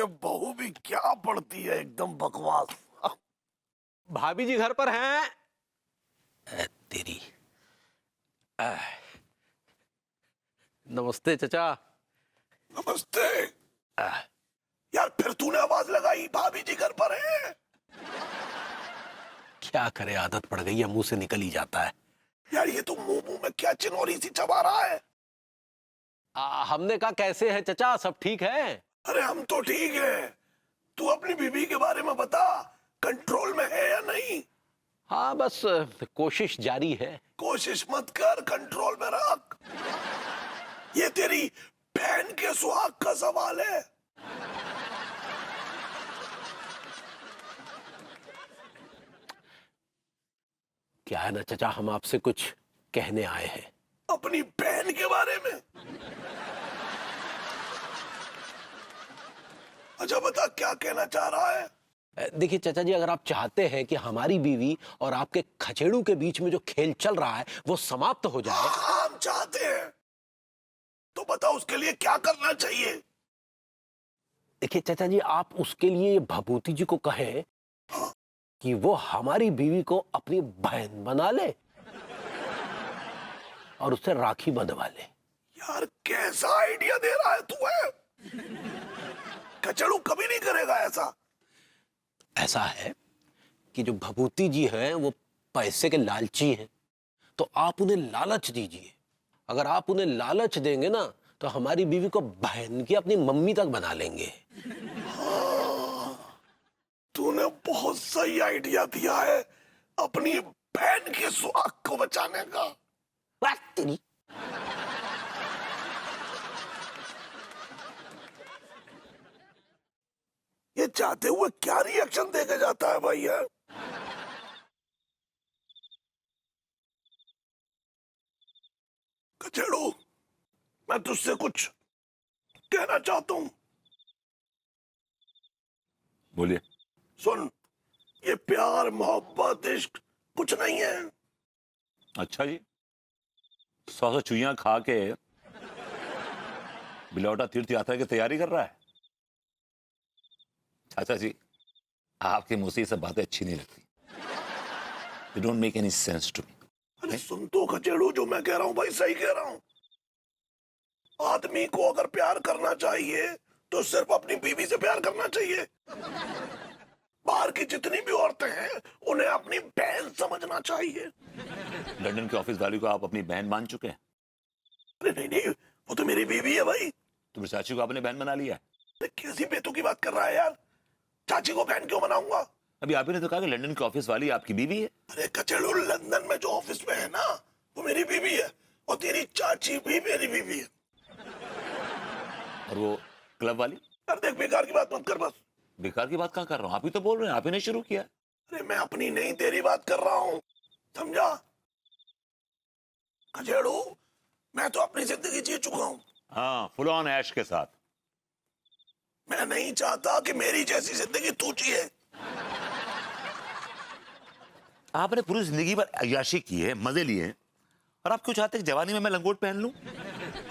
ये बहू भी क्या पढ़ती है, एकदम बकवास। भाभी जी घर पर हैं? तेरी नमस्ते चचा। नमस्ते। यार फिर तूने आवाज लगाई, भाभी जी घर पर है। क्या करे, आदत पड़ गई है, मुंह से निकल ही जाता है। यार ये तो मुंह मुंह में क्या चिनोरी सी चबा रहा है। हमने कहा कैसे है चचा, सब ठीक है? अरे हम तो ठीक है, तू अपनी बीवी के बारे में बता, कंट्रोल में है या नहीं। हाँ बस कोशिश जारी है। कोशिश मत कर, कंट्रोल में रख। ये तेरी बहन के सुहाग का सवाल है। क्या है ना चचा, हम आपसे कुछ कहने आए हैं। अपनी बहन के बारे में? अच्छा बता, क्या कहना चाह रहा है। देखिए चाचा जी, अगर आप चाहते हैं कि हमारी बीवी और आपके खचेड़ू के बीच में जो खेल चल रहा है वो समाप्त हो जाए। हाँ, हम चाहते हैं, तो बता उसके लिए क्या करना चाहिए। देखिए चाचा जी, आप उसके लिए भभूति जी को कहें कि वो हमारी बीवी को अपनी बहन बना ले और उससे राखी बंधवा ले। यार कैसा आइडिया दे रहा है तू है। कचड़ू कभी नहीं करेगा ऐसा। ऐसा है कि जो भभूति जी हैं वो पैसे के लालची हैं, तो आप उन्हें लालच दीजिए। अगर आप उन्हें लालच देंगे ना तो हमारी बीवी को बहन की अपनी मम्मी तक बना लेंगे। तूने बहुत सही आइडिया दिया है अपनी बहन के सुहाग को बचाने का। बात तेरी। ये चाहते हुए क्या रिएक्शन देके जाता है भाई यार। कचेड़ू, मैं तुझसे कुछ कहना चाहता हूं। बोलिए। सुन, ये प्यार मोहब्बत इश्क कुछ नहीं है। अच्छा जी, 100 चुईयां खा के बिलौटा तीर्थ यात्रा की तैयारी कर रहा है। चाचा जी, आपके मुंह से ये सब बातें अच्छी नहीं लगती। They don't make any sense to me. अरे सुन तो खचेड़ू, जो मैं कह रहा हूं भाई सही कह रहा हूं। आदमी को अगर प्यार करना चाहिए तो सिर्फ अपनी बीवी से प्यार करना चाहिए। बाहर की जितनी भी औरतें हैं उन्हें अपनी बहन समझना चाहिए। लंदन के ऑफिस वाली को आप अपनी बहन मान चुके हैं? अरे नहीं नहीं, वो तो मेरी बीवी है भाई। तो मेरी चाची को आपने बहन बना लिया है? अरे कैसी बेतु की बात कर रहा है यार, चाची को बहन क्यों बनाऊंगा। अभी आप ही ने तो कहा कि लंदन की ऑफिस वाली आपकी बीवी है। अरे कचेड़ू, लंदन में जो ऑफिस में है ना वो मेरी बीवी है, और तेरी चाची भी मेरी बीवी है। और वो क्लब वाली? अरे देख, बेकार की बात मत कर बस। बेकार की बात कहाँ कर रहा हूँ, आप ही तो बोल रहे हैं, आप ही ने शुरू किया। अरे मैं अपनी नहीं तेरी बात कर रहा हूँ, समझा। कचेड़ू, मैं तो अपनी जिंदगी जी चुका हूँ। हाँ, फुल ऑन ऐश के साथ। मैं नहीं चाहता कि मेरी जैसी जिंदगी तू जिए। आपने पूरी जिंदगी भर अय्याशी की है, मजे लिए हैं, और आप क्यों चाहते हैं कि जवानी में मैं लंगोट पहन लूं?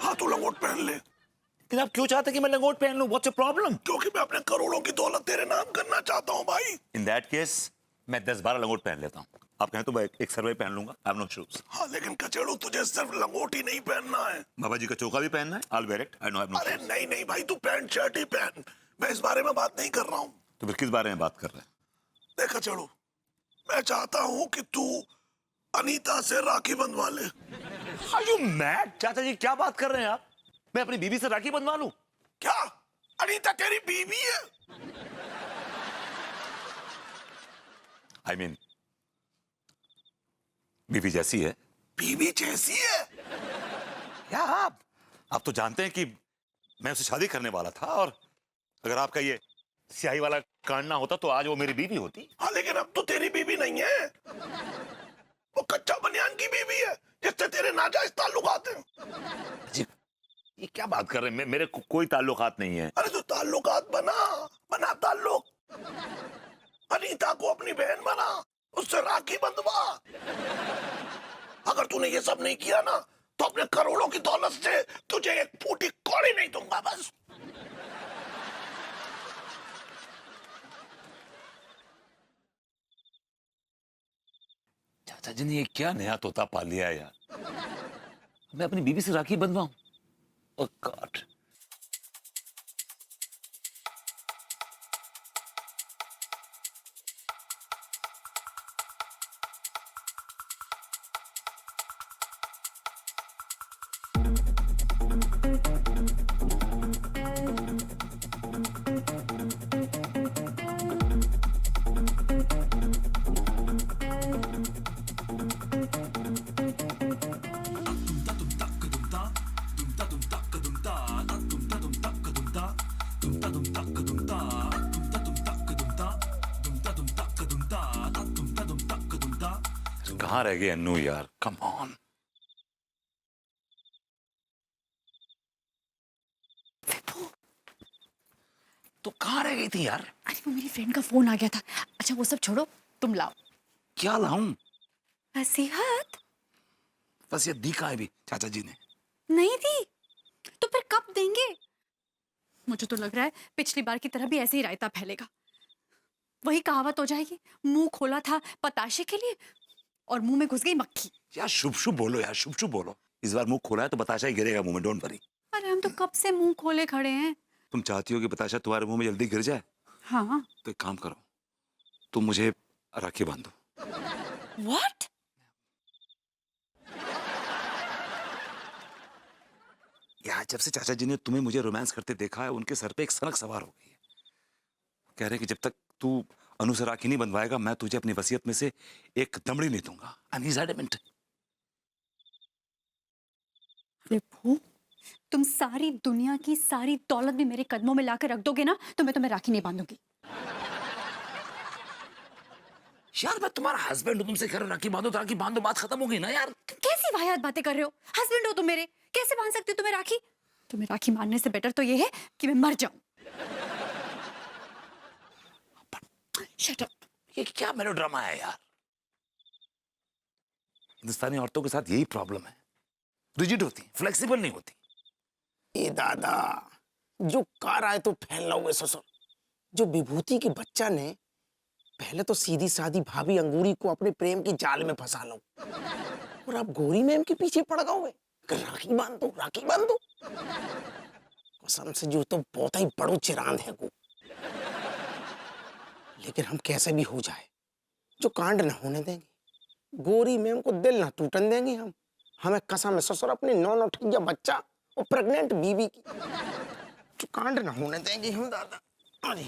हाँ तू लंगोट पहन ले। लेकिन आप क्यों चाहते हैं कि मैं लंगोट पहन लूं? What's your problem? क्योंकि मैं अपने करोड़ों की दौलत तेरे नाम करना चाहता हूँ भाई। इन दैट केस मैं 10-12 लंगोट पहन लेता हूँ। आप कहें तो मैं एक सर्वे पहन लूंगा। I have no shoes. हाँ लेकिन कचेड़ू, तुझे सिर्फ लंगोट ही नहीं पहनना है। बाबा जी का चोका भी पहनना है। I will wear it. I know I have no अरे शूज। नहीं नहीं भाई, तू पैंट शर्ट ही पहन, मैं इस बारे में बात नहीं कर रहा हूँ। तो फिर किस बारे में बात कर रहे हैं? देख कचेड़ू, मैं चाहता हूँ कि तू अनीता से राखी बंधवा ले। Are you mad? चाचा जी क्या बात कर रहे हैं आप? मैं अपनी बीवी से राखी बंधवा लूं? क्या अनीता तेरी बीवी है? आई मीन बीवी जैसी है। बीवी जैसी है? क्या आप तो जानते हैं कि मैं उससे शादी करने वाला था, और अगर आपका ये स्याही वाला कांड ना होता तो आज वो मेरी बीवी होती। हाँ लेकिन अब तो तेरी बीवी नहीं है, वो कच्चा बनियान की बीवी है जिससे तेरे नाजायज ताल्लुकात हैं। जी, ये क्या बात कर रहे हैं? मेरे कोई ताल्लुकात नहीं है। अरे तो ताल्लुकात बना ताल्लुक। अनीता को अपनी बहन बना, उससे राखी बंधवा। अगर तूने ये सब नहीं किया ना तो अपने करोड़ों की दौलत से तुझे एक फूटी कौड़ी नहीं दूंगा बस। चाचा जी ने ये क्या नया तोता पाल लिया है यार। मैं अपनी बीवी से राखी बंधवाऊं? ओह गॉड। कहाँ रह गए अन्नू यार, कम ऑन। तो कहाँ रह गई थी यार? अरे वो मेरी फ्रेंड का फोन आ गया था। अच्छा वो सब छोड़ो, तुम लाओ। क्या लाऊं? नसीहत बस ये दी कहाँ है भी चाचा जी ने? नहीं दी तो फिर कब देंगे? मुझे तो लग रहा है पिछली बार की तरह भी ऐसे ही रायता फैलेगा। वही कहावत हो जाएगी, मुंह खोला था पताशे के लिए और मुंह में घुस गई मक्खी। यार शुभ शुभ बोलो यार, शुभ शुभ बोलो। इस बार मुंह खोला है तो बताशा ही गिरेगा मुंह में, डोंट वरी। अरे हम तो कब से मुंह खोले खड़े हैं। तुम चाहती हो कि बताशा तुम्हारे मुंह में जल्दी गिर जाए? हाँ। तो एक काम करो, तुम मुझे राखी बांधो। व्हाट? यार जब से चाचा जी ने तुम्हें मुझे रोमांस करते देखा है, उनके सर पे एक सनक सवार हो गई है। कह रहे कि जब तक तू अनु से राखी नहीं बंधवाएगा मैं तुझे अपनी वसीयत में से एक दमड़ी नहीं दूंगा। And he is adamant. Vibhu, तुम सारी दुनिया की सारी दौलत भी मेरे कदमों में लाकर रख दोगे ना तो मैं तुम्हें राखी नहीं बांधूंगी। यार मैं तुम्हारा हस्बैंड हूं, तुमसे कह रहा हूं राखी बांधो, तो राखी बांधो, बात खत्म हो गई ना यार। तुम कैसी वाहियात बातें कर रहे हो? हस्बैंड हो तुम मेरे, कैसे बांध सकती हो तुम्हें राखी? तुम्हें राखी बांधने से बेटर तो ये है कि मैं मर जाऊं। Shut up. ये क्या मेलोड्रामा है यार। हिंदुस्तानी औरतों के साथ यही प्रॉब्लम है, रिजिड होती, फ्लेक्सिबल नहीं होती। ए दादा, जो कार आए तो फैल लाओगे ससुर। जो विभूति के बच्चा ने पहले तो सीधी सादी भाभी अंगूरी को अपने प्रेम की जाल में फंसा लो, और आप गोरी मैम के पीछे पड़ गए। राखी बांध दो, राखी बांध दो। कसम से जो तो बहुत ही बड़ो चिरांद है को। लेकिन हम कैसे भी हो जाए जो कांड न होने देंगे। गोरी मैम को दिल न टूटन देंगे हम। हमें कसम है ससुर अपने नौ ठैया बच्चा और प्रेग्नेंट बीवी की जो कांड न होने देंगे हम दादा। अरे